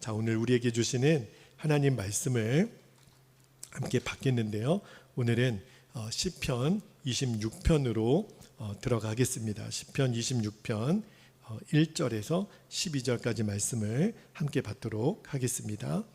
자, 오늘 우리에게 주시는 하나님 말씀을 함께 받겠는데요. 오늘은 시편 26편으로 들어가겠습니다. 시편 26편 1절에서 12절까지 말씀을 함께 받도록 하겠습니다.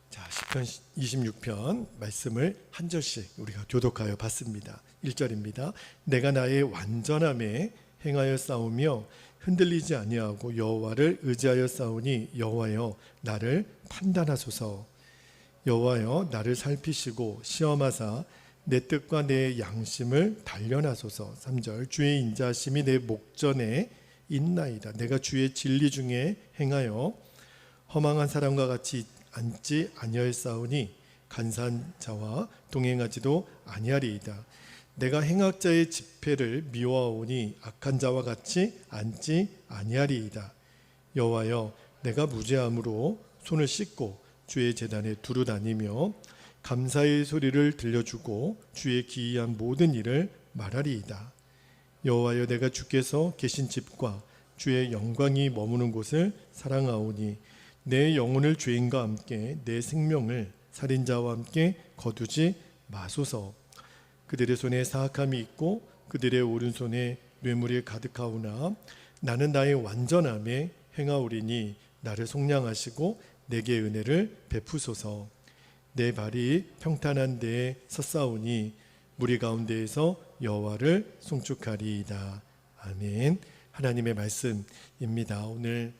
자, 시편 26편 말씀을 한 절씩 우리가 교독하여 봤습니다. 1절입니다. 내가 나의 완전함에 행하여 싸우며 흔들리지 아니하고 여호와를 의지하여 싸우니 여호와여 나를 판단하소서. 여호와여 나를 살피시고 시험하사 내 뜻과 내 양심을 단련하소서. 3절 주의 인자하심이 내 목전에 있나이다. 내가 주의 진리 중에 행하여 허망한 사람과 같이 앉지 아니하였사오니 간사한 자와 동행하지도 아니하리이다. 내가 행악자의 집회를 미워하오니 악한 자와 같이 앉지 아니하리이다. 여호와여 내가 무죄함으로 손을 씻고 주의 제단에 두루 다니며 감사의 소리를 들려주고 주의 기이한 모든 일을 말하리이다. 여호와여 내가 주께서 계신 집과 주의 영광이 머무는 곳을 사랑하오니 내 영혼을 죄인과 함께 내 생명을 살인자와 함께 거두지 마소서. 그들의 손에 사악함이 있고 그들의 오른손에 뇌물이 가득하오나 나는 나의 완전함에 행하오리니 나를 속량하시고 내게 은혜를 베푸소서. 내 발이 평탄한 데에 섰사오니 무리 가운데에서 여호와를 송축하리이다. 아멘. 하나님의 말씀입니다. 오늘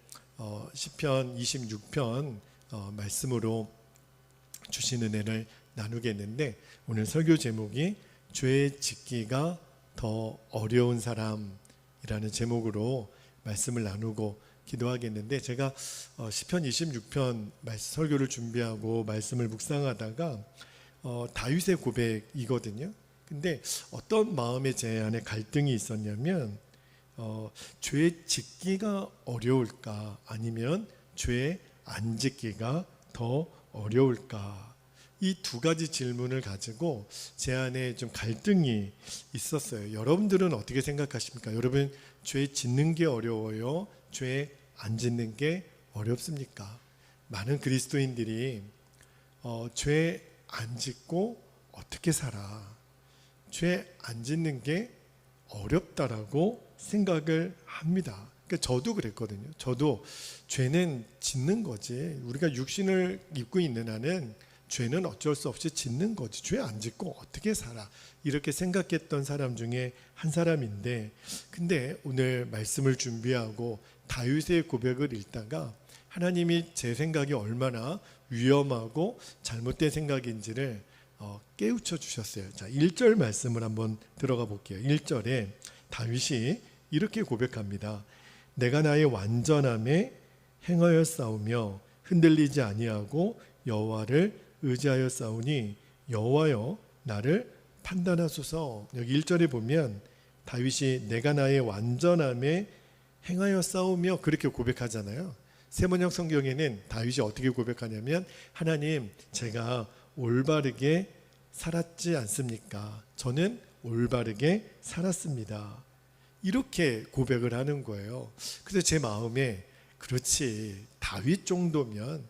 시편 26편 말씀으로 주신 은혜를 나누겠는데, 오늘 설교 제목이 죄 짓기가 더 어려운 사람이라는 제목으로 말씀을 나누고 기도하겠는데, 제가 시편 26편 설교를 준비하고 말씀을 묵상하다가 다윗의 고백이거든요. 근데 어떤 마음에 제 안에 갈등이 있었냐면 죄 짓기가 어려울까 아니면 죄 안 짓기가 더 어려울까, 이 두 가지 질문을 가지고 제 안에 좀 갈등이 있었어요. 여러분들은 어떻게 생각하십니까? 여러분 죄 짓는 게 어려워요? 죄 안 짓는 게 어렵습니까? 많은 그리스도인들이 죄 안 짓고 어떻게 살아? 죄 안 짓는 게 어렵다라고 생각을 합니다. 그러니까 저도 그랬거든요. 저도 죄는 짓는 거지. 우리가 육신을 입고 있는 한은 죄는 어쩔 수 없이 짓는 거지. 죄 안 짓고 어떻게 살아? 이렇게 생각했던 사람 중에 한 사람인데, 근데 오늘 말씀을 준비하고 다윗의 고백을 읽다가 하나님이 제 생각이 얼마나 위험하고 잘못된 생각인지를 깨우쳐 주셨어요. 자, 1절 말씀을 한번 들어가 볼게요. 1절에 다윗이 이렇게 고백합니다. 내가 나의 완전함에 행하여 싸우며 흔들리지 아니하고 여호와를 의지하여 싸우니 여호와여 나를 판단하소서. 여기 1절에 보면 다윗이 내가 나의 완전함에 행하여 싸우며 그렇게 고백하잖아요. 세번역 성경에는 다윗이 어떻게 고백하냐면, 하나님 제가 올바르게 살았지 않습니까? 저는 올바르게 살았습니다. 이렇게 고백을 하는 거예요. 그래서 제 마음에, 그렇지, 다윗 정도면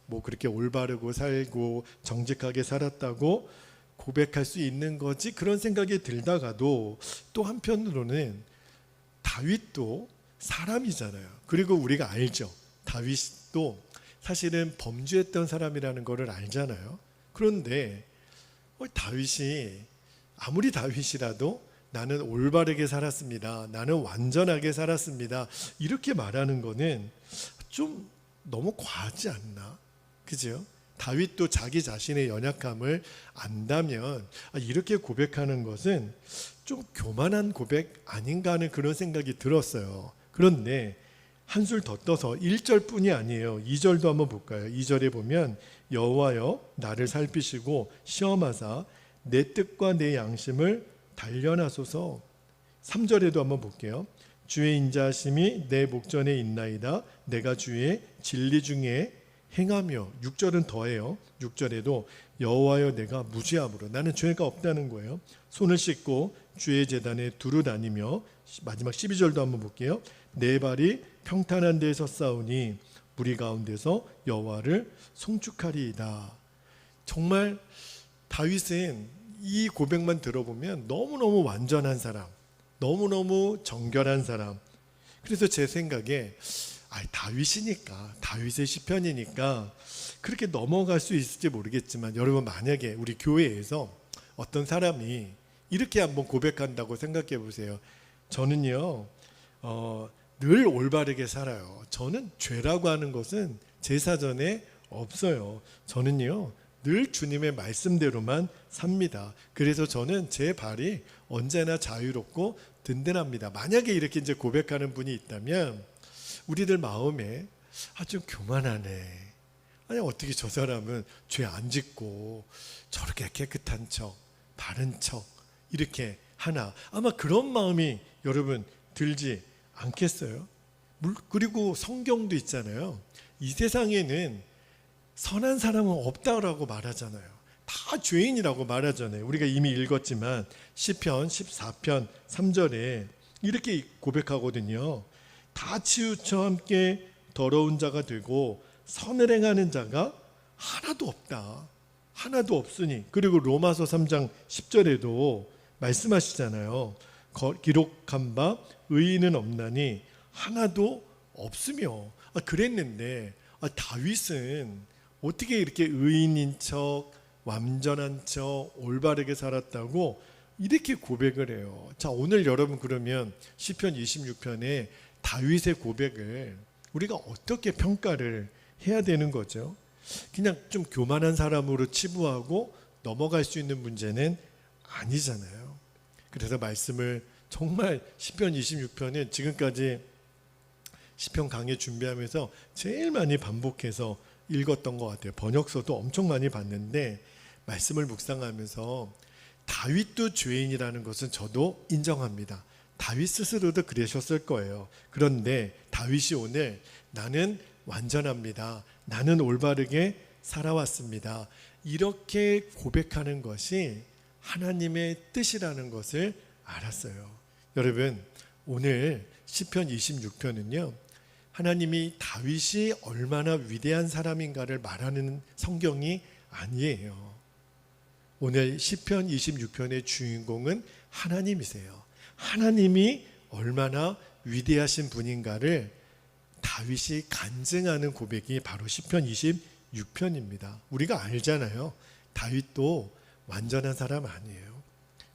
뭐 그렇게 올바르고 살고 정직하게 살았다고 고백할 수 있는 거지, 그런 생각이 들다가도 또 한편으로는 다윗도 사람이잖아요. 그리고 우리가 알죠. 다윗도 사실은 범죄했던 사람이라는 것을 알잖아요. 그런데 다윗이 아무리 다윗이라도 나는 올바르게 살았습니다, 나는 완전하게 살았습니다, 이렇게 말하는 거는 좀 너무 과하지 않나? 그죠? 다윗도 자기 자신의 연약함을 안다면 이렇게 고백하는 것은 좀 교만한 고백 아닌가 하는 그런 생각이 들었어요. 그런데 한술 더 떠서 1절뿐이 아니에요. 2절도 한번 볼까요? 2절에 보면 여호와여 나를 살피시고 시험하사 내 뜻과 내 양심을 단련하소서. 3절에도 한번 볼게요. 주의 인자하심이 내 목전에 있나이다. 내가 주의 진리 중에 행하며 6절은 더해요. 6절에도 여호와여 내가 무죄함으로 나는 죄가 없다는 거예요. 손을 씻고 주의 제단에 두루 다니며 마지막 12절도 한번 볼게요. 내 발이 평탄한 데에 섰사오니 무리 가운데서 여호와를 송축하리이다. 정말 다윗은 이 고백만 들어보면 너무너무 완전한 사람, 너무너무 정결한 사람. 그래서 제 생각에 다윗이니까, 다윗의 시편이니까 그렇게 넘어갈 수 있을지 모르겠지만, 여러분 만약에 우리 교회에서 어떤 사람이 이렇게 한번 고백한다고 생각해 보세요. 저는요 늘 올바르게 살아요. 저는 죄라고 하는 것은 제 사전에 없어요. 저는요 늘 주님의 말씀대로만 삽니다. 그래서 저는 제 발이 언제나 자유롭고 든든합니다. 만약에 이렇게 이제 고백하는 분이 있다면 우리들 마음에 좀 교만하네. 아니 어떻게 저 사람은 죄 안 짓고 저렇게 깨끗한 척, 바른 척 이렇게 하나. 아마 그런 마음이 여러분 들지 않겠어요? 그리고 성경도 있잖아요. 이 세상에는 선한 사람은 없다라고 말하잖아요. 다 죄인이라고 말하잖아요. 우리가 이미 읽었지만 시편 14편 3절에 이렇게 고백하거든요. 다 치우쳐 함께 더러운 자가 되고 선을 행하는 자가 하나도 없다. 하나도 없으니. 그리고 로마서 3장 10절에도 말씀하시잖아요. 기록한 바 의인은 없나니 하나도 없으며. 그랬는데 다윗은 어떻게 이렇게 의인인 척, 완전한 척, 올바르게 살았다고 이렇게 고백을 해요. 자, 오늘 여러분 그러면 시편 26편에 다윗의 고백을 우리가 어떻게 평가를 해야 되는 거죠? 그냥 좀 교만한 사람으로 치부하고 넘어갈 수 있는 문제는 아니잖아요. 그래서 말씀을 정말 시편 26편은 지금까지 시편 강의 준비하면서 제일 많이 반복해서 읽었던 것 같아요. 번역서도 엄청 많이 봤는데 말씀을 묵상하면서 다윗도 죄인이라는 것은 저도 인정합니다. 다윗 스스로도 그러셨을 거예요. 그런데 다윗이 오늘 나는 완전합니다. 나는 올바르게 살아왔습니다. 이렇게 고백하는 것이 하나님의 뜻이라는 것을 알았어요. 여러분 오늘 시편 26편은요. 하나님이 다윗이 얼마나 위대한 사람인가를 말하는 성경이 아니에요. 오늘 시편 26편의 주인공은 하나님이세요. 하나님이 얼마나 위대하신 분인가를 다윗이 간증하는 고백이 바로 시편 26편입니다. 우리가 알잖아요. 다윗도 완전한 사람 아니에요.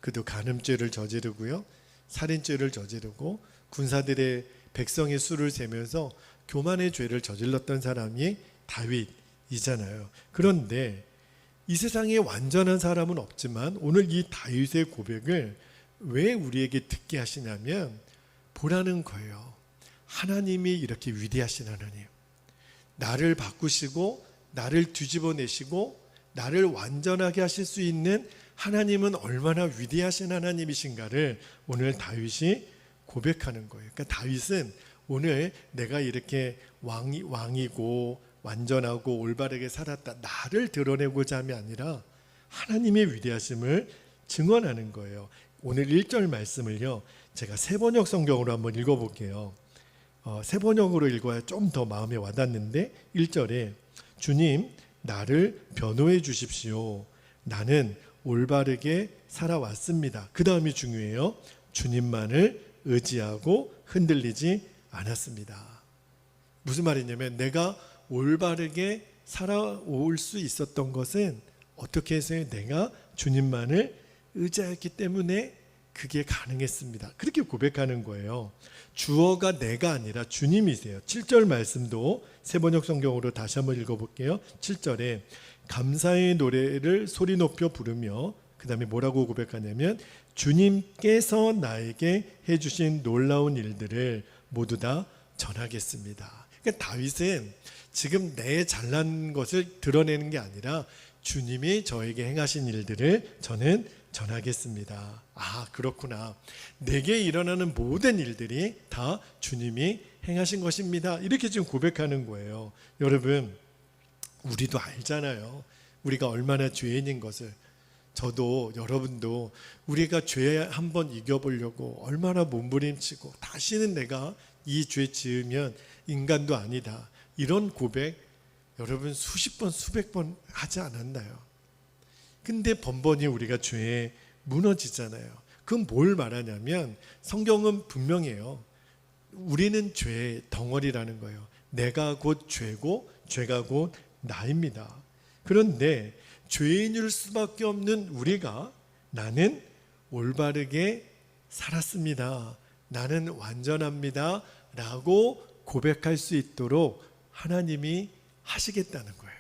그도 간음죄를 저지르고요. 살인죄를 저지르고 군사들의 백성의 수를 세면서 교만의 죄를 저질렀던 사람이 다윗이잖아요. 그런데 이 세상에 완전한 사람은 없지만 오늘 이 다윗의 고백을 왜 우리에게 듣게 하시냐면 보라는 거예요. 하나님이 이렇게 위대하신 하나님, 나를 바꾸시고 나를 뒤집어내시고 나를 완전하게 하실 수 있는 하나님은 얼마나 위대하신 하나님이신가를 오늘 다윗이 고백하는 거예요. 그러니까 다윗은 오늘 내가 이렇게 왕이고 완전하고 올바르게 살았다, 나를 드러내고자 함이 아니라 하나님의 위대하심을 증언하는 거예요. 오늘 1절 말씀을요, 제가 세번역 성경으로 한번 읽어볼게요. 세번역으로 읽어야 좀 더 마음에 와닿는데 1절에 주님 나를 변호해 주십시오. 나는 올바르게 살아왔습니다. 그 다음이 중요해요. 주님만을 의지하고 흔들리지 않았습니다. 무슨 말이냐면 내가 올바르게 살아올 수 있었던 것은 어떻게 해서요? 내가 주님만을 의지했기 때문에 그게 가능했습니다. 그렇게 고백하는 거예요. 주어가 내가 아니라 주님이세요. 7절 말씀도 세번역 성경으로 다시 한번 읽어볼게요. 7절에 감사의 노래를 소리 높여 부르며 그 다음에 뭐라고 고백하냐면 주님께서 나에게 해주신 놀라운 일들을 모두 다 전하겠습니다. 그러니까 다윗은 지금 내 잘난 것을 드러내는 게 아니라 주님이 저에게 행하신 일들을 저는 전하겠습니다. 아, 그렇구나. 내게 일어나는 모든 일들이 다 주님이 행하신 것입니다. 이렇게 지금 고백하는 거예요. 여러분, 우리도 알잖아요. 우리가 얼마나 죄인인 것을. 저도 여러분도 우리가 죄 한번 이겨보려고 얼마나 몸부림치고 다시는 내가 이 죄 지으면 인간도 아니다. 이런 고백 여러분 수십 번 수백 번 하지 않았나요? 근데 번번이 우리가 죄에 무너지잖아요. 그건 뭘 말하냐면 성경은 분명해요. 우리는 죄의 덩어리라는 거예요. 내가 곧 죄고 죄가 곧 나입니다. 그런데 죄인일 수밖에 없는 우리가 나는 올바르게 살았습니다. 나는 완전합니다. 라고 고백할 수 있도록 하나님이 하시겠다는 거예요.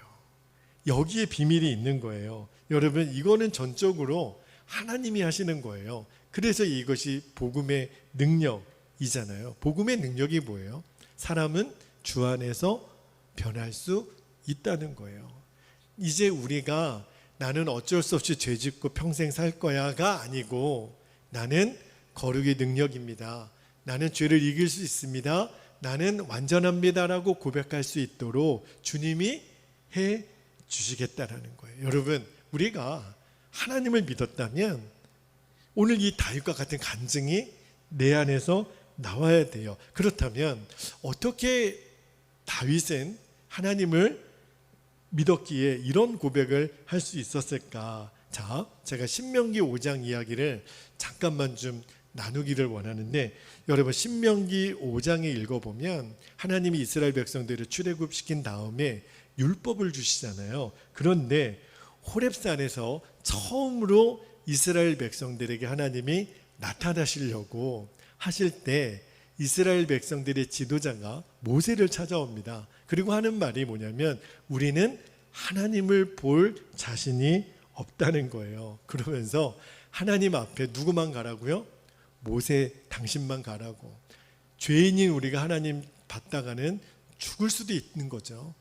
여기에 비밀이 있는 거예요. 여러분, 이거는 전적으로 하나님이 하시는 거예요. 그래서 이것이 복음의 능력이잖아요. 복음의 능력이 뭐예요? 사람은 주 안에서 변할 수 있다는 거예요. 이제 우리가 나는 어쩔 수 없이 죄 짓고 평생 살 거야가 아니고 나는 거룩의 능력입니다. 나는 죄를 이길 수 있습니다. 나는 완전합니다라고 고백할 수 있도록 주님이 해 주시겠다라는 거예요. 여러분, 우리가 하나님을 믿었다면 오늘 이 다윗과 같은 간증이 내 안에서 나와야 돼요. 그렇다면 어떻게 다윗은 하나님을 믿었기에 이런 고백을 할 수 있었을까? 자, 제가 신명기 5장 이야기를 잠깐만 좀 나누기를 원하는데, 여러분 신명기 5장에 읽어보면 하나님이 이스라엘 백성들을 출애굽시킨 다음에 율법을 주시잖아요. 그런데 호렙산에서 처음으로 이스라엘 백성들에게 하나님이 나타나시려고 하실 때 이스라엘 백성들의 지도자가 모세를 찾아옵니다. 그리고 하는 말이 뭐냐면 우리는 하나님을 볼 자신이 없다는 거예요. 그러면서 하나님 앞에 누구만 가라고요? 모세 당신만 가라고. 죄인인 우리가 하나님 받다가는 죽을 수도 있는 거죠.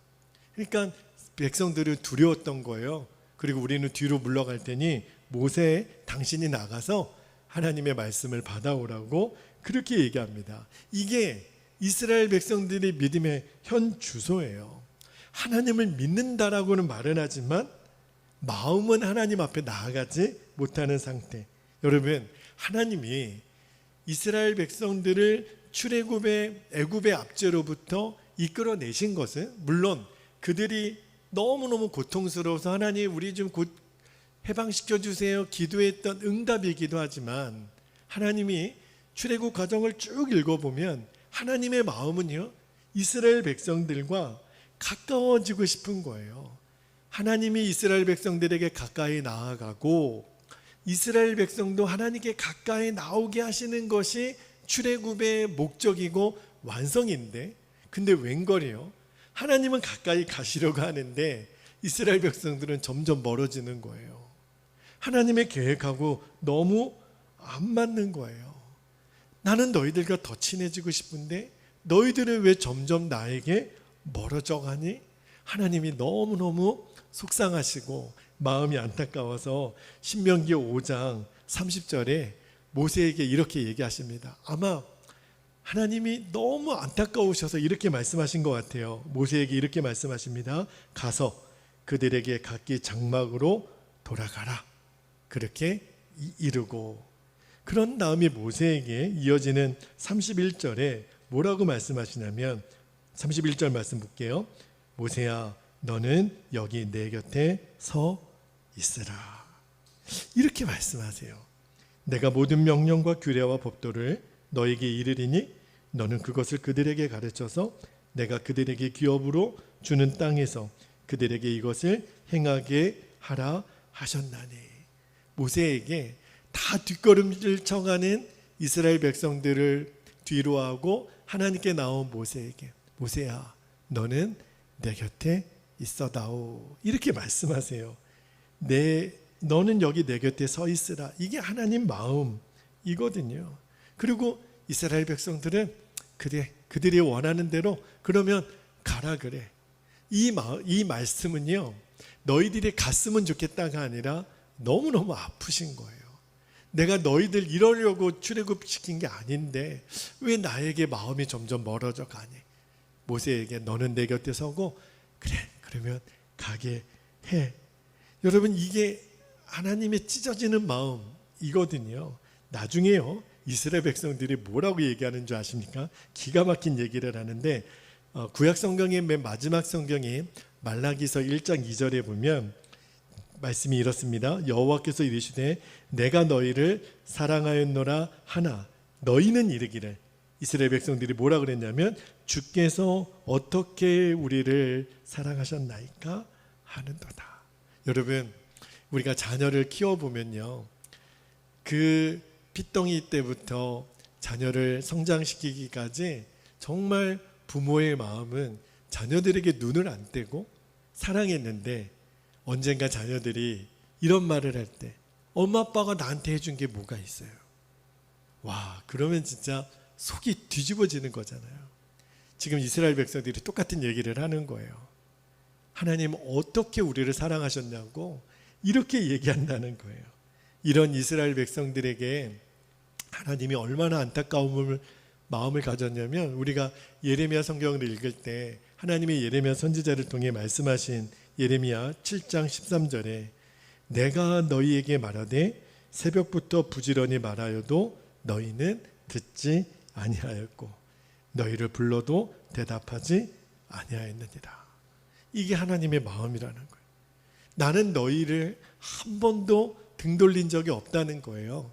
그러니까 백성들은 두려웠던 거예요. 그리고 우리는 뒤로 물러갈 테니 모세 당신이 나가서 하나님의 말씀을 받아오라고 그렇게 얘기합니다. 이게 이스라엘 백성들의 믿음의 현 주소예요. 하나님을 믿는다라고는 말은 하지만 마음은 하나님 앞에 나아가지 못하는 상태. 여러분, 하나님이 이스라엘 백성들을 출애굽의 애굽의 압제로부터 이끌어내신 것은 물론 그들이 너무너무 고통스러워서 하나님 우리 좀 곧 해방시켜 주세요 기도했던 응답이기도 하지만, 하나님이 출애굽 과정을 쭉 읽어보면 하나님의 마음은요 이스라엘 백성들과 가까워지고 싶은 거예요. 하나님이 이스라엘 백성들에게 가까이 나아가고 이스라엘 백성도 하나님께 가까이 나오게 하시는 것이 출애굽의 목적이고 완성인데, 근데 웬걸이요? 하나님은 가까이 가시려고 하는데 이스라엘 백성들은 점점 멀어지는 거예요. 하나님의 계획하고 너무 안 맞는 거예요. 나는 너희들과 더 친해지고 싶은데 너희들은 왜 점점 나에게 멀어져 가니? 하나님이 너무너무 속상하시고 마음이 안타까워서 신명기 5장 30절에 모세에게 이렇게 얘기하십니다. 아마 하나님이 너무 안타까우셔서 이렇게 말씀하신 것 같아요. 모세에게 이렇게 말씀하십니다. 가서 그들에게 각기 장막으로 돌아가라. 그렇게 이르고, 그런 다음에 모세에게 이어지는 31절에 뭐라고 말씀하시냐면 31절 말씀 볼게요. 모세야 너는 여기 내 곁에 서 있으라. 이렇게 말씀하세요. 내가 모든 명령과 규례와 법도를 너에게 이르리니 너는 그것을 그들에게 가르쳐서 내가 그들에게 기업으로 주는 땅에서 그들에게 이것을 행하게 하라 하셨나니. 모세에게 다 뒷걸음질 쳐가는 이스라엘 백성들을 뒤로하고 하나님께 나온 모세에게 모세야 너는 내 곁에 있어다오 이렇게 말씀하세요. 너는 여기 내 곁에 서 있으라. 이게 하나님 마음이거든요. 그리고 이스라엘 백성들은 그래 그들이 원하는 대로 그러면 가라 그래. 이 말씀은요 너희들이 갔으면 좋겠다가 아니라 너무너무 아프신 거예요. 내가 너희들 이러려고 출애굽시킨 게 아닌데 왜 나에게 마음이 점점 멀어져 가니? 모세에게 너는 내 곁에 서고 그래 그러면 가게 해. 여러분, 이게 하나님의 찢어지는 마음이거든요. 나중에요, 이스라엘 백성들이 뭐라고 얘기하는 줄 아십니까? 기가 막힌 얘기를 하는데, 구약 성경의 맨 마지막 성경이 말라기서 1장 2절에 보면 말씀이 이렇습니다. 여호와께서 이르시되 내가 너희를 사랑하였노라 하나 너희는 이르기를. 이스라엘 백성들이 뭐라 그랬냐면 주께서 어떻게 우리를 사랑하셨나이까 하는도다. 여러분, 우리가 자녀를 키워보면요, 그 핏덩이 때부터 자녀를 성장시키기까지 정말 부모의 마음은 자녀들에게 눈을 안 떼고 사랑했는데, 언젠가 자녀들이 이런 말을 할 때 엄마 아빠가 나한테 해준 게 뭐가 있어요? 와, 그러면 진짜 속이 뒤집어지는 거잖아요. 지금 이스라엘 백성들이 똑같은 얘기를 하는 거예요. 하나님 어떻게 우리를 사랑하셨냐고 이렇게 얘기한다는 거예요. 이런 이스라엘 백성들에게 하나님이 얼마나 안타까운 마음을 가졌냐면, 우리가 예레미야 성경을 읽을 때 하나님이 예레미야 선지자를 통해 말씀하신 예레미야 7장 13절에 내가 너희에게 말하되 새벽부터 부지런히 말하여도 너희는 듣지 아니하였고 너희를 불러도 대답하지 아니하였느니라. 이게 하나님의 마음이라는 거예요. 나는 너희를 한 번도 등 돌린 적이 없다는 거예요.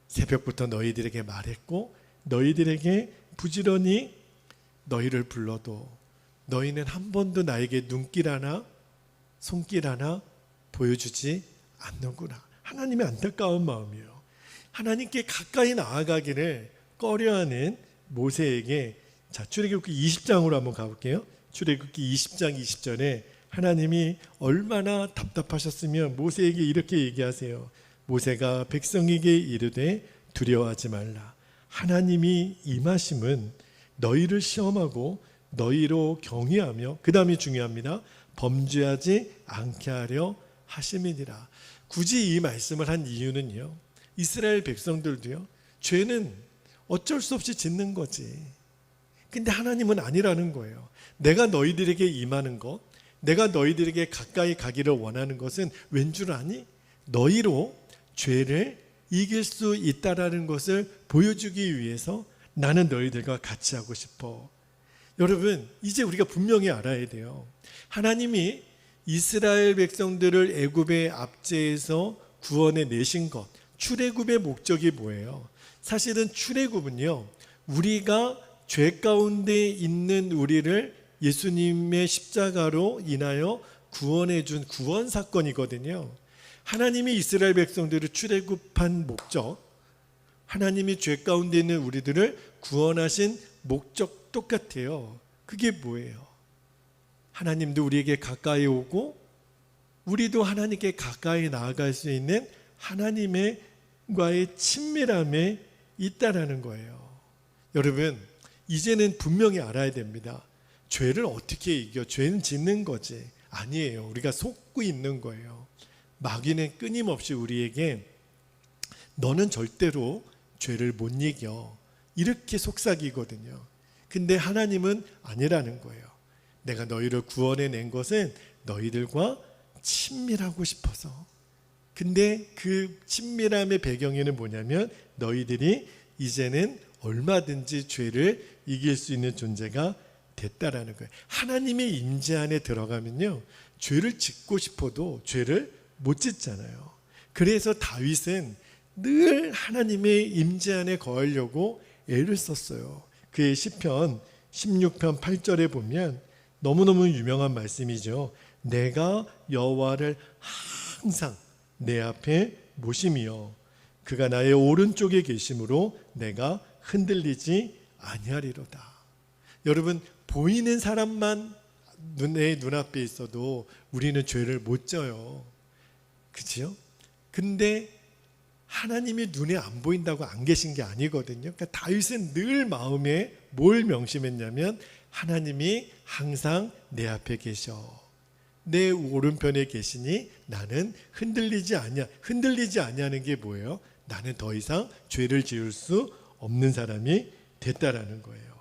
새벽부터 너희들에게 말했고 너희들에게 부지런히 너희를 불러도 너희는 한 번도 나에게 눈길 하나 손길 하나 보여주지 않는구나. 하나님의 안타까운 마음이에요. 하나님께 가까이 나아가기를 꺼려하는 모세에게, 자, 출애굽기 20장으로 한번 가볼게요. 출애굽기 20장 20절에 하나님이 얼마나 답답하셨으면 모세에게 이렇게 얘기하세요. 모세가 백성에게 이르되 두려워하지 말라. 하나님이 임하심은 너희를 시험하고 너희로 경외하며, 그 다음이 중요합니다, 범죄하지 않게 하려 하심이니라. 굳이 이 말씀을 한 이유는요, 이스라엘 백성들도요, 죄는 어쩔 수 없이 짓는 거지. 근데 하나님은 아니라는 거예요. 내가 너희들에게 임하는 것, 내가 너희들에게 가까이 가기를 원하는 것은 왠 줄 아니? 너희로 죄를 이길 수 있다라는 것을 보여주기 위해서 나는 너희들과 같이 하고 싶어. 여러분, 이제 우리가 분명히 알아야 돼요. 하나님이 이스라엘 백성들을 애굽의 압제에서 구원해 내신 것, 출애굽의 목적이 뭐예요? 사실은 출애굽은요, 우리가 죄 가운데 있는 우리를 예수님의 십자가로 인하여 구원해 준 구원 사건이거든요. 하나님이 이스라엘 백성들을 출애굽한 목적, 하나님이 죄 가운데 있는 우리들을 구원하신 목적 똑같아요. 그게 뭐예요? 하나님도 우리에게 가까이 오고 우리도 하나님께 가까이 나아갈 수 있는 하나님과의 친밀함에 있다라는 거예요. 여러분, 이제는 분명히 알아야 됩니다. 죄를 어떻게 이겨? 죄는 짓는 거지. 아니에요. 우리가 속고 있는 거예요. 마귀는 끊임없이 우리에게 너는 절대로 죄를 못 이겨, 이렇게 속삭이거든요. 근데 하나님은 아니라는 거예요. 내가 너희를 구원해낸 것은 너희들과 친밀하고 싶어서. 근데 그 친밀함의 배경에는 뭐냐면 너희들이 이제는 얼마든지 죄를 이길 수 있는 존재가 됐다라는 거예요. 하나님의 임재 안에 들어가면요, 죄를 짓고 싶어도 죄를 못 짓잖아요. 그래서 다윗은 늘 하나님의 임재 안에 거하려고 애를 썼어요. 그의 시편 16편 8절에 보면 너무너무 유명한 말씀이죠. 내가 여호와를 항상 내 앞에 모심이요 그가 나의 오른쪽에 계심으로 내가 흔들리지 아니하리로다. 여러분, 보이는 사람만 내 눈앞에 있어도 우리는 죄를 못 져요. 그렇죠? 근데 하나님이 눈에 안 보인다고 안 계신 게 아니거든요. 그러니까 다윗은 늘 마음에 뭘 명심했냐면 하나님이 항상 내 앞에 계셔. 내 오른편에 계시니 나는 흔들리지 아니하는 게 뭐예요? 나는 더 이상 죄를 지을 수 없는 사람이 됐다라는 거예요.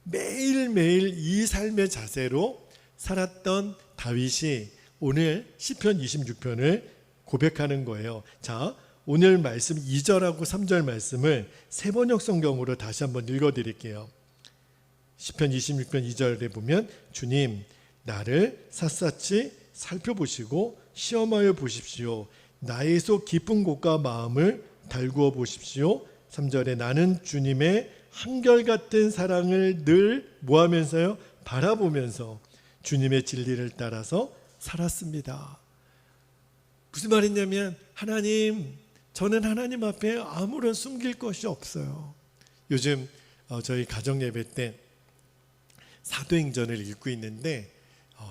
매일매일 이 삶의 자세로 살았던 다윗이 오늘 시편 26편을 고백하는 거예요. 자, 오늘 말씀 2절하고 3절 말씀을 세번역 성경으로 다시 한번 읽어드릴게요. 시편 26편 2절에 보면 주님 나를 샅샅이 살펴보시고 시험하여 보십시오. 나의 속 깊은 곳과 마음을 달구어 보십시오. 3절에 나는 주님의 한결같은 사랑을 늘 뭐하면서요? 바라보면서 주님의 진리를 따라서 살았습니다. 무슨 말이냐면 하나님, 저는 하나님 앞에 아무런 숨길 것이 없어요. 요즘 저희 가정 예배 때 사도행전을 읽고 있는데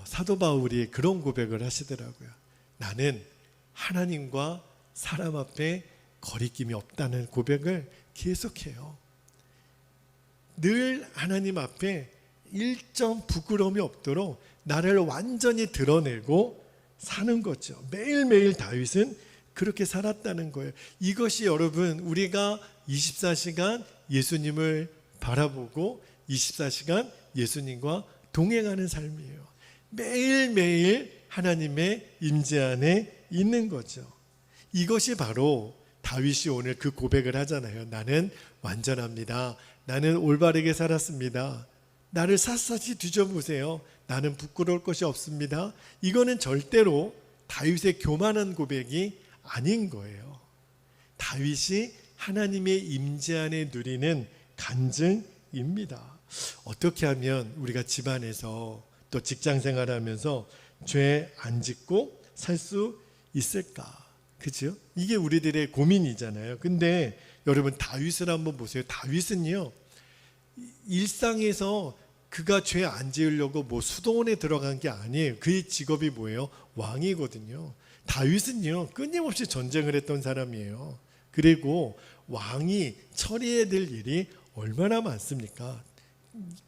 사도 바울이 그런 고백을 하시더라고요. 나는 하나님과 사람 앞에 거리낌이 없다는 고백을 계속해요. 늘 하나님 앞에 일점 부끄러움이 없도록 나를 완전히 드러내고 사는 거죠. 매일매일 다윗은 그렇게 살았다는 거예요. 이것이 여러분 우리가 24시간 예수님을 바라보고 24시간 예수님과 동행하는 삶이에요. 매일매일 하나님의 임재 안에 있는 거죠. 이것이 바로 다윗이 오늘 그 고백을 하잖아요. 나는 완전합니다. 나는 올바르게 살았습니다. 나를 샅샅이 뒤져보세요. 나는 부끄러울 것이 없습니다. 이거는 절대로 다윗의 교만한 고백이 아닌 거예요. 다윗이 하나님의 임재 안에 누리는 간증입니다. 어떻게 하면 우리가 집안에서 또 직장 생활하면서 죄 안 짓고 살 수 있을까? 그죠? 이게 우리들의 고민이잖아요. 근데 여러분 다윗을 한번 보세요. 다윗은요 일상에서 그가 죄 안 지으려고 뭐 수도원에 들어간 게 아니에요. 그의 직업이 뭐예요? 왕이거든요. 다윗은요 끊임없이 전쟁을 했던 사람이에요. 그리고 왕이 처리해야 될 일이 얼마나 많습니까?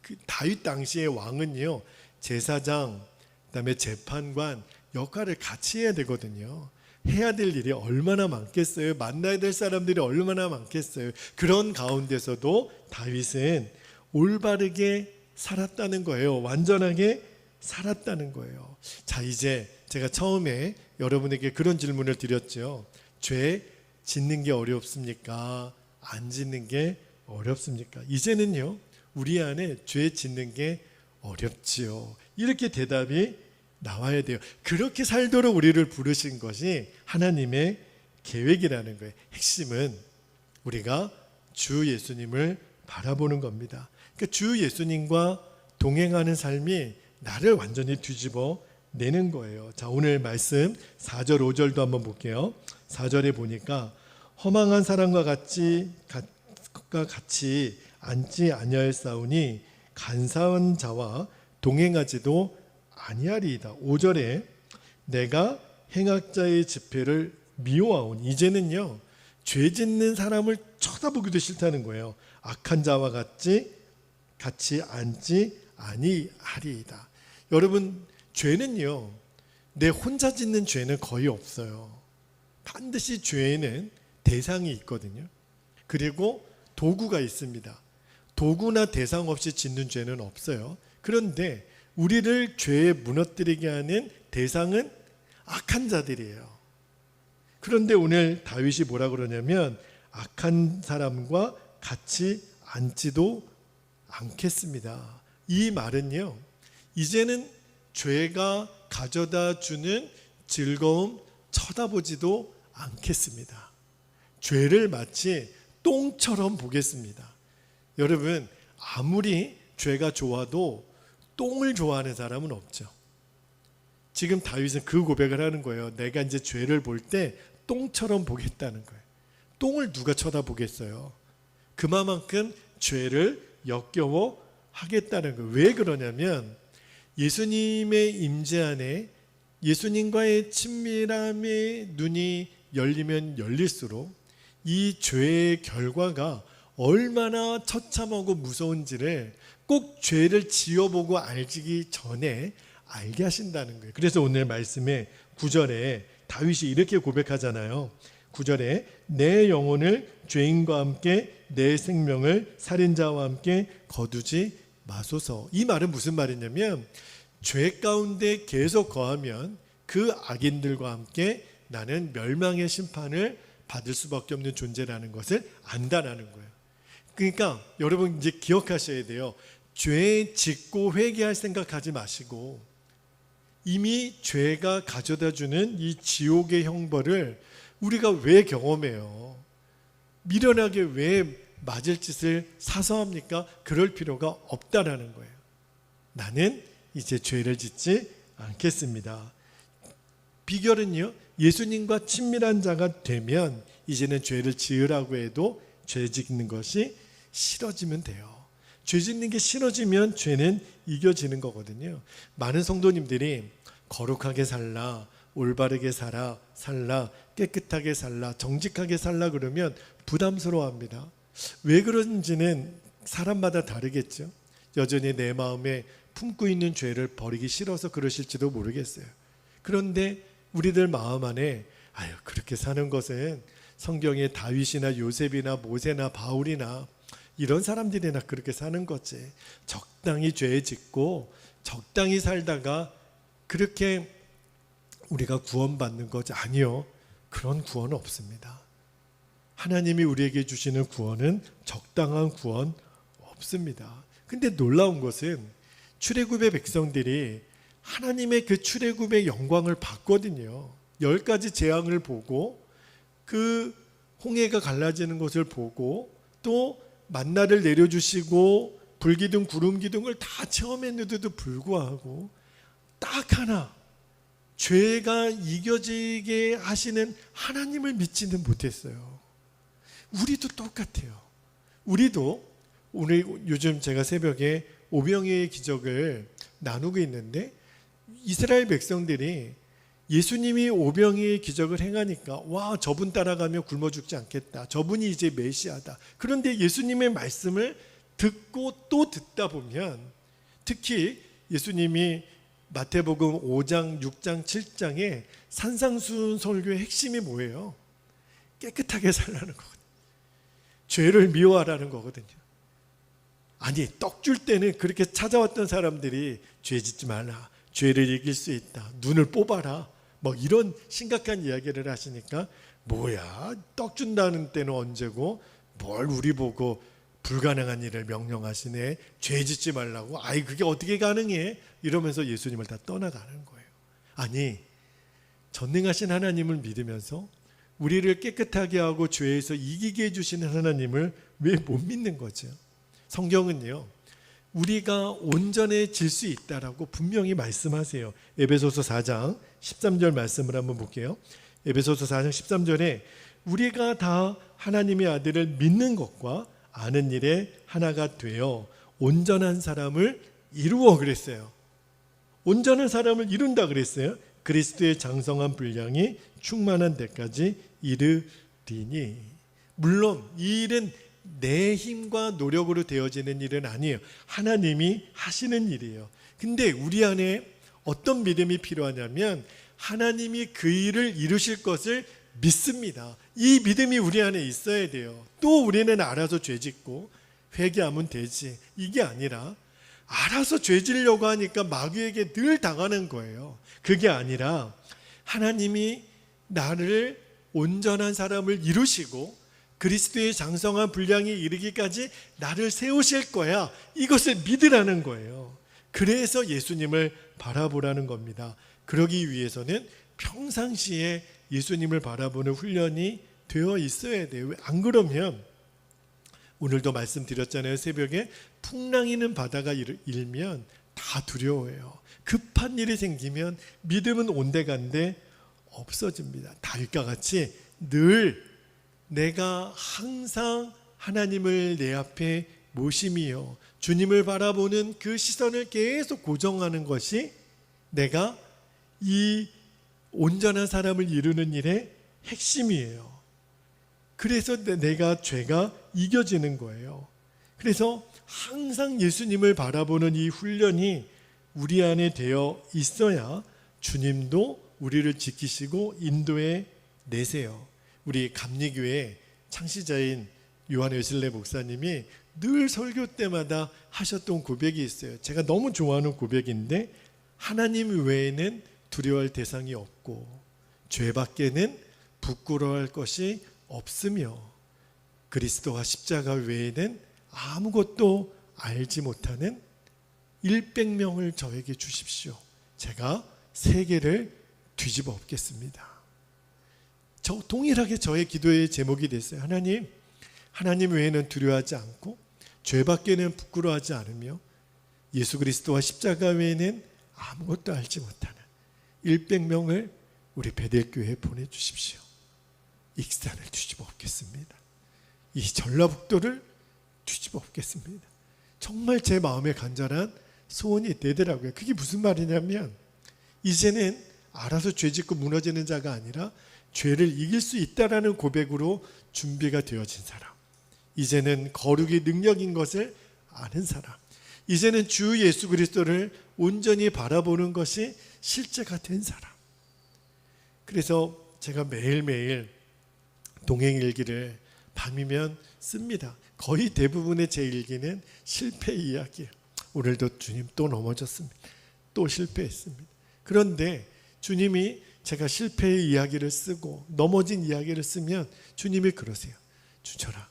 그 다윗 당시의 왕은요 제사장, 그다음에 재판관 역할을 같이 해야 되거든요. 해야 될 일이 얼마나 많겠어요. 만나야 될 사람들이 얼마나 많겠어요. 그런 가운데서도 다윗은 올바르게 살았다는 거예요. 완전하게 살았다는 거예요. 자, 이제 제가 처음에 여러분에게 그런 질문을 드렸죠. 죄 짓는 게 어렵습니까? 안 짓는 게 어렵습니까? 이제는요 우리 안에 죄 짓는 게 어렵지요. 이렇게 대답이 나와야 돼요. 그렇게 살도록 우리를 부르신 것이 하나님의 계획이라는 거예요. 핵심은 우리가 주 예수님을 바라보는 겁니다. 그러니까 주 예수님과 동행하는 삶이 나를 완전히 뒤집어 내는 거예요. 자, 오늘 말씀 4절 5절도 한번 볼게요. 4절에 보니까 허망한 사람과 같이 앉지 아니하였사오니 간사한 자와 동행하지도 아니하리이다. 5절에 내가 행악자의 집회를 미워하오니 이제는요 죄 짓는 사람을 쳐다보기도 싫다는 거예요. 악한 자와 같이 앉지 아니하리이다. 여러분 죄는요 내 혼자 짓는 죄는 거의 없어요. 반드시 죄에는 대상이 있거든요. 그리고 도구가 있습니다. 도구나 대상 없이 짓는 죄는 없어요. 그런데 우리를 죄에 무너뜨리게 하는 대상은 악한 자들이에요. 그런데 오늘 다윗이 뭐라 그러냐면 악한 사람과 같이 앉지도 않겠습니다. 이 말은요 이제는 죄가 가져다 주는 즐거움 쳐다보지도 않겠습니다. 죄를 마치 똥처럼 보겠습니다. 여러분 아무리 죄가 좋아도 똥을 좋아하는 사람은 없죠. 지금 다윗은 그 고백을 하는 거예요. 내가 이제 죄를 볼 때 똥처럼 보겠다는 거예요. 똥을 누가 쳐다보겠어요. 그만큼 죄를 역겨워 하겠다는 거예요. 왜 그러냐면 예수님의 임재 안에 예수님과의 친밀함의 눈이 열리면 열릴수록 이 죄의 결과가 얼마나 처참하고 무서운지를 꼭 죄를 지어보고 알기 전에 알게 하신다는 거예요. 그래서 오늘 말씀에 9절에 다윗이 이렇게 고백하잖아요. 9절에 내 영혼을 죄인과 함께 내 생명을 살인자와 함께 거두지 마소서. 이 말은 무슨 말이냐면 죄 가운데 계속 거하면 그 악인들과 함께 나는 멸망의 심판을 받을 수밖에 없는 존재라는 것을 안다라는 거예요. 그러니까 여러분 이제 기억하셔야 돼요. 죄 짓고 회개할 생각하지 마시고 이미 죄가 가져다주는 이 지옥의 형벌을 우리가 왜 경험해요? 미련하게 왜 맞을 짓을 사서 합니까? 그럴 필요가 없다라는 거예요. 나는 이제 죄를 짓지 않겠습니다. 비결은요, 예수님과 친밀한 자가 되면 이제는 죄를 지으라고 해도 죄 짓는 것이 싫어지면 돼요. 죄 짓는 게 싫어지면 죄는 이겨지는 거거든요. 많은 성도님들이 거룩하게 살라, 올바르게 살라, 깨끗하게 살라, 정직하게 살라 그러면 부담스러워합니다. 왜 그런지는 사람마다 다르겠죠. 여전히 내 마음에 품고 있는 죄를 버리기 싫어서 그러실지도 모르겠어요. 그런데 우리들 마음 안에 그렇게 사는 것은 성경의 다윗이나 요셉이나 모세나 바울이나 이런 사람들이나 그렇게 사는 거지. 적당히 죄 짓고 적당히 살다가 그렇게 우리가 구원받는 거지. 아니요. 그런 구원은 없습니다. 하나님이 우리에게 주시는 구원은 적당한 구원 없습니다. 근데 놀라운 것은 출애굽의 백성들이 하나님의 그 출애굽의 영광을 봤거든요. 10가지 재앙을 보고 그 홍해가 갈라지는 것을 보고 또 만나를 내려주시고 불기둥 구름기둥을 다 체험했는데도 불구하고 딱 하나 죄가 이겨지게 하시는 하나님을 믿지는 못했어요. 우리도 똑같아요. 우리도 오늘 요즘 제가 새벽에 오병이의 기적을 나누고 있는데 이스라엘 백성들이 예수님이 오병이의 기적을 행하니까 와, 저분 따라가면 굶어 죽지 않겠다. 저분이 이제 메시아다. 그런데 예수님의 말씀을 듣고 또 듣다 보면 특히 예수님이 마태복음 5장, 6장, 7장에 산상수훈 설교의 핵심이 뭐예요? 깨끗하게 살라는 거거든요. 죄를 미워하라는 거거든요. 아니, 떡 줄 때는 그렇게 찾아왔던 사람들이 죄 짓지 말라. 죄를 이길 수 있다. 눈을 뽑아라. 뭐 이런 심각한 이야기를 하시니까 뭐야, 떡 준다는 때는 언제고 뭘 우리 보고 불가능한 일을 명령하시네. 죄 짓지 말라고. 아이, 그게 어떻게 가능해? 이러면서 예수님을 다 떠나가는 거예요. 아니, 전능하신 하나님을 믿으면서 우리를 깨끗하게 하고 죄에서 이기게 해주시는 하나님을 왜 못 믿는 거죠? 성경은요, 우리가 온전해질 수 있다라고 분명히 말씀하세요. 에베소서 4장 13절 말씀을 한번 볼게요. 에베소서 4장 13절에 우리가 다 하나님의 아들을 믿는 것과 아는 일에 하나가 되어 온전한 사람을 이루어 그랬어요. 온전한 사람을 이룬다 그랬어요. 그리스도의 장성한 분량이 충만한 데까지 이르리니. 물론 이 일은 내 힘과 노력으로 되어지는 일은 아니에요. 하나님이 하시는 일이에요. 근데 우리 안에 어떤 믿음이 필요하냐면 하나님이 그 일을 이루실 것을 믿습니다. 이 믿음이 우리 안에 있어야 돼요. 또 우리는 알아서 죄 짓고 회개하면 되지, 이게 아니라 알아서 죄 지려고 하니까 마귀에게 늘 당하는 거예요. 그게 아니라 하나님이 나를 온전한 사람을 이루시고 그리스도의 장성한 분량이 이르기까지 나를 세우실 거야. 이것을 믿으라는 거예요. 그래서 예수님을 바라보라는 겁니다. 그러기 위해서는 평상시에 예수님을 바라보는 훈련이 되어 있어야 돼요. 안 그러면 오늘도 말씀드렸잖아요. 새벽에 풍랑이는 바다가 일면 다 두려워해요. 급한 일이 생기면 믿음은 온데간데 없어집니다. 다윗과 같이 늘 내가 항상 하나님을 내 앞에 모심이요, 주님을 바라보는 그 시선을 계속 고정하는 것이 내가 이 온전한 사람을 이루는 일의 핵심이에요. 그래서 내가 죄가 이겨지는 거예요. 그래서 항상 예수님을 바라보는 이 훈련이 우리 안에 되어 있어야 주님도 우리를 지키시고 인도해 내세요. 우리 감리교회 창시자인 요한 웨슬레 목사님이 늘 설교 때마다 하셨던 고백이 있어요. 제가 너무 좋아하는 고백인데, 하나님 외에는 두려워할 대상이 없고 죄밖에는 부끄러워할 것이 없으며 그리스도와 십자가 외에는 아무것도 알지 못하는 100명을 저에게 주십시오. 제가 세계를 뒤집어 엎겠습니다. 동일하게 저의 기도의 제목이 됐어요. 하나님 외에는 두려워하지 않고 죄밖에는 부끄러워하지 않으며 예수 그리스도와 십자가 외에는 아무것도 알지 못하는 100명을 우리 베델교회에 보내주십시오. 익산을 뒤집어 엎겠습니다. 이 전라북도를 뒤집어 엎겠습니다. 정말 제 마음에 간절한 소원이 되더라고요. 그게 무슨 말이냐면 이제는 알아서 죄짓고 무너지는 자가 아니라 죄를 이길 수 있다라는 고백으로 준비가 되어진 사람, 이제는 거룩이 능력인 것을 아는 사람, 이제는 주 예수 그리스도를 온전히 바라보는 것이 실제가 된 사람. 그래서 제가 매일매일 동행일기를 밤이면 씁니다. 거의 대부분의 제 일기는 실패 이야기예요. 오늘도 주님 또 넘어졌습니다. 또 실패했습니다. 그런데 주님이 제가 실패의 이야기를 쓰고 넘어진 이야기를 쓰면 주님이 그러세요. 주철아,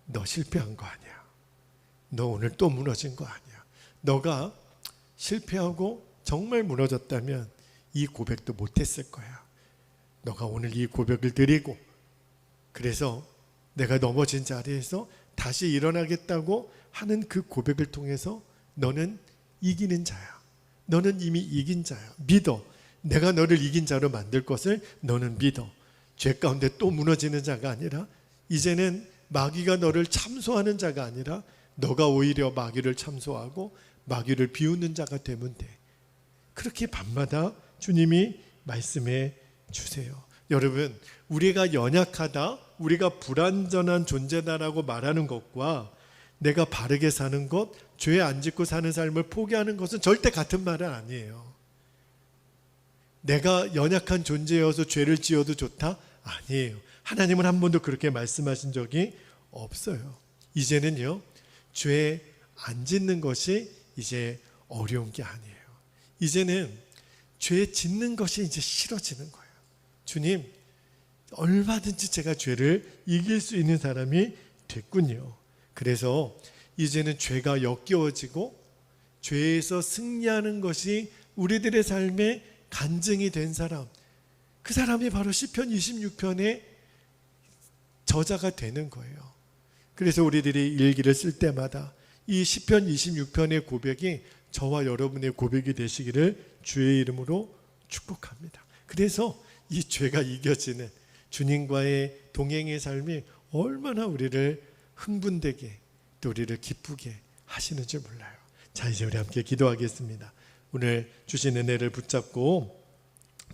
너 실패한 거 아니야. 너 오늘 또 무너진 거 아니야. 너가 실패하고 정말 무너졌다면 이 고백도 못했을 거야. 너가 오늘 이 고백을 드리고 그래서 내가 넘어진 자리에서 다시 일어나겠다고 하는 그 고백을 통해서 너는 이기는 자야. 너는 이미 이긴 자야. 믿어. 내가 너를 이긴 자로 만들 것을 너는 믿어. 죄 가운데 또 무너지는 자가 아니라 이제는 마귀가 너를 참소하는 자가 아니라 너가 오히려 마귀를 참소하고 마귀를 비웃는 자가 되면 돼. 그렇게 밤마다 주님이 말씀해 주세요. 여러분, 우리가 연약하다, 우리가 불완전한 존재다라고 말하는 것과 내가 바르게 사는 것, 죄 안 짓고 사는 삶을 포기하는 것은 절대 같은 말은 아니에요. 내가 연약한 존재여서 죄를 지어도 좋다? 아니에요. 하나님은 한 번도 그렇게 말씀하신 적이 없어요. 이제는요, 죄 안 짓는 것이 이제 어려운 게 아니에요. 이제는 죄 짓는 것이 이제 싫어지는 거예요. 주님, 얼마든지 제가 죄를 이길 수 있는 사람이 됐군요. 그래서 이제는 죄가 역겨워지고 죄에서 승리하는 것이 우리들의 삶에 간증이 된 사람, 그 사람이 바로 시편 26편의 저자가 되는 거예요. 그래서 우리들이 일기를 쓸 때마다 이 시편 26편의 고백이 저와 여러분의 고백이 되시기를 주의 이름으로 축복합니다. 그래서 이 죄가 이겨지는 주님과의 동행의 삶이 얼마나 우리를 흥분되게 또 우리를 기쁘게 하시는지 몰라요. 자, 이제 우리 함께 기도하겠습니다. 오늘 주신 은혜를 붙잡고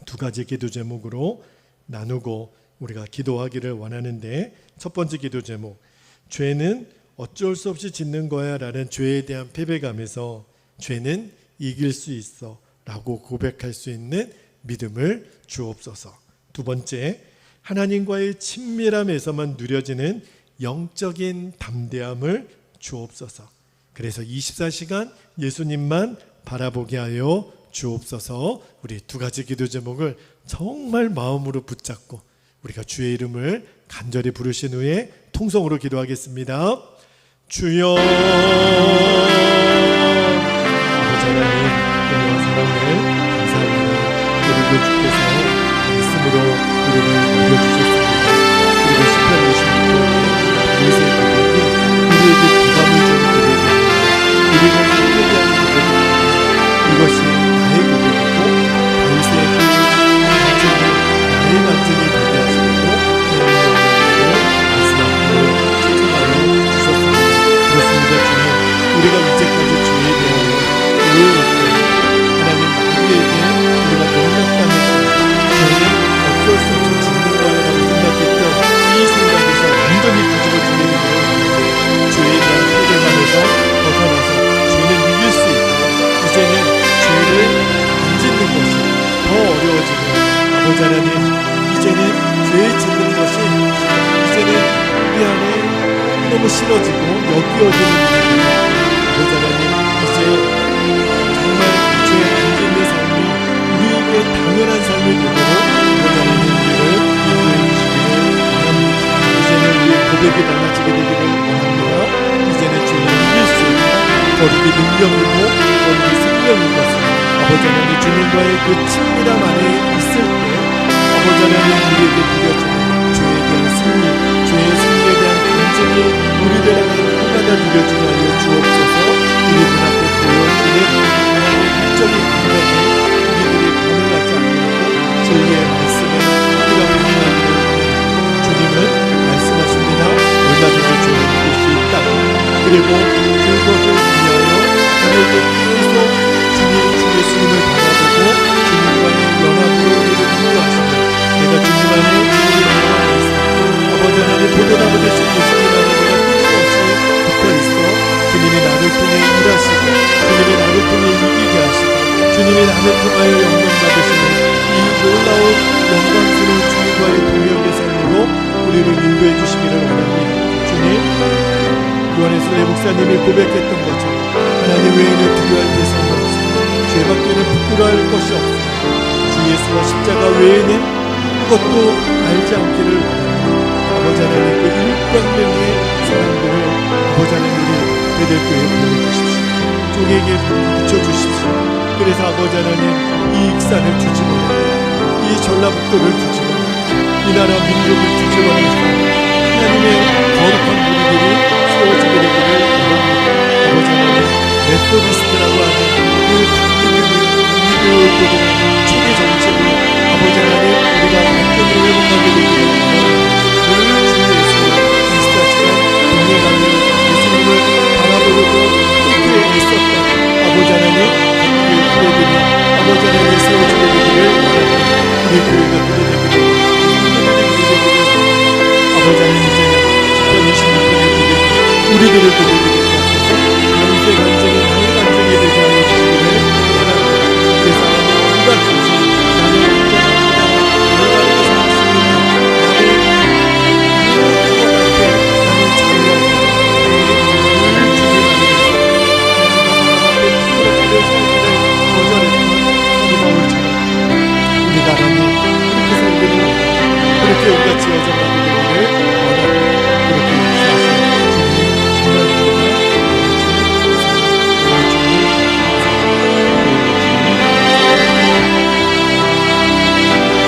두 가지 기도 제목으로 나누고 우리가 기도하기를 원하는데, 첫 번째 기도 제목, 죄는 어쩔 수 없이 짓는 거야 라는 죄에 대한 패배감에서 죄는 이길 수 있어 라고 고백할 수 있는 믿음을 주옵소서. 두 번째, 하나님과의 친밀함에서만 누려지는 영적인 담대함을 주옵소서. 그래서 24시간 예수님만 바라보게 하여 주옵소서. 우리 두 가지 기도 제목을 정말 마음으로 붙잡고 우리가 주의 이름을 간절히 부르신 후에 통성으로 기도하겠습니다. 주여, 아버지 하나님, 은혜와 사랑을 감사합니다. 오늘도 주께서 말씀으로 우리를 먹여주셨습니다. 그리고 시편 26편의 다윗의 고백이 우리에게 부담을 주는 고백입니다. 우리가 힘들게 하는 고백입니다. 이것이 나의 고백이고 다윗의 간증이 나의 간증이 되게 하시고 우리가 이제까지 주에 대하여 오해했고 하나님 마귀에게 우리가 농락당했고 죄는 어쩔 수 없이 짓는 거야라고 생각했던 이 생각에서 완전히 뒤집어지는 일을 죄에 대한 패배감에서 벗어나서 죄는 이길 수 있고 이제는 죄를 안 짓는 것이 더 어려워지고, 아버지 하나님, 이제는 죄 짓는 것이 이제는 우리 안에 너무 싫어지고 역겨워지는 일입니다. 아버지 하나님, 이제 정말 죄 안 짓는 삶이 우리에게 당연한 삶이 되도록 아버지 하나님 우리를 인도해 주시기를 원합니다. 이제는 우리의 고백이 달라지게 되기를 원합니다. 이제는 주님을 이길 수 있는 거룩이 능력이고 거룩이 생명인 것을 아버지 하나님 주님과의 그 친밀함 안에 있을 때 아버지 하나님 우리에게 누려지는 주에 대한 승리, 주의 승리에 대한 간증이 우리들 안에 날마다 누려지게 하여 주옵소서. 우리 눈앞에 보여지는 하나님의 일적인 감각이 우리들이 가능하지 않고 진리의 말씀에 우리가 반응하기를 원합니다. 주님은 말씀하십니다. 얼마든지 주를 이길 수 있다. 그리고 그것을 위하여 우리에게 계속 주님 주 예수님을 바라보고 주님과의 연합으로 우리를 인도하시고 내가 주님 안에 우리를 인도하였습니다. 아버지 하나님 보도나무 되신 예수님 안에 내가 끊임없이 붙어있어 주님이 나를 통해 일하시고 주님이 나를 통해 이기게 하시고 주님이 나를 통하여 영광 받으시는 이 놀라운 영광스러운 주님과의 동역의 삶으로 우리를 인도해 주시기를 원합니다. 주님, 요한의 순례 목사님이 고백했던 것처럼 하나님 외에는 두려워할 대상이 없습니다. 죄밖에는 부끄러워할 것이 없습니다. 주 예수와 십자가 외에는 그것도 알지 않기를 원합니다. 아버지 하나님 그 일병명의 사람들을 아버지 하나님 우리 베델교회에 보내주십시오. 종에게 붙여주십시오. 그래서 아버지 하나님 이 익산을 뒤집어내고 이 전라북도를 뒤집어내고 이 나라 민족을 뒤집어내서 하나님의 거룩한 무리들이 세워지게 되기를 원합니다. 아버지 하나님 메소디스트라고 하는 그 미교도들의 초기 정책을 아버지 하나님 우리가 완전히 회복하게 되기를 원합니다. 늘 주 예수 그리스도처럼 동행하며 예수님을 바라보려고 토크에 있었다. 아버지 하나님 우리 교회들이 아버지 하나님 세워지게 되기를 원합니다. 우리 교회가 그러되기를 아버지 하나님 이제는 16편의 기대 우리들을 보내드리고 영세 간증이 나의 간증이 되게 하여 주시기를 원합니다. 그래서 하나님 온갖 간증 나는 온전합니다. 열반에서 살았습니다. 나는 모든 것 앞에 나는 자유합니다. 늘 주님 안에서 하나님 앞에 부끄럽게 살기를 거절했던 사도 바울처럼 우리 나라님 그렇게 살기를 그렇게 우리가 지어져라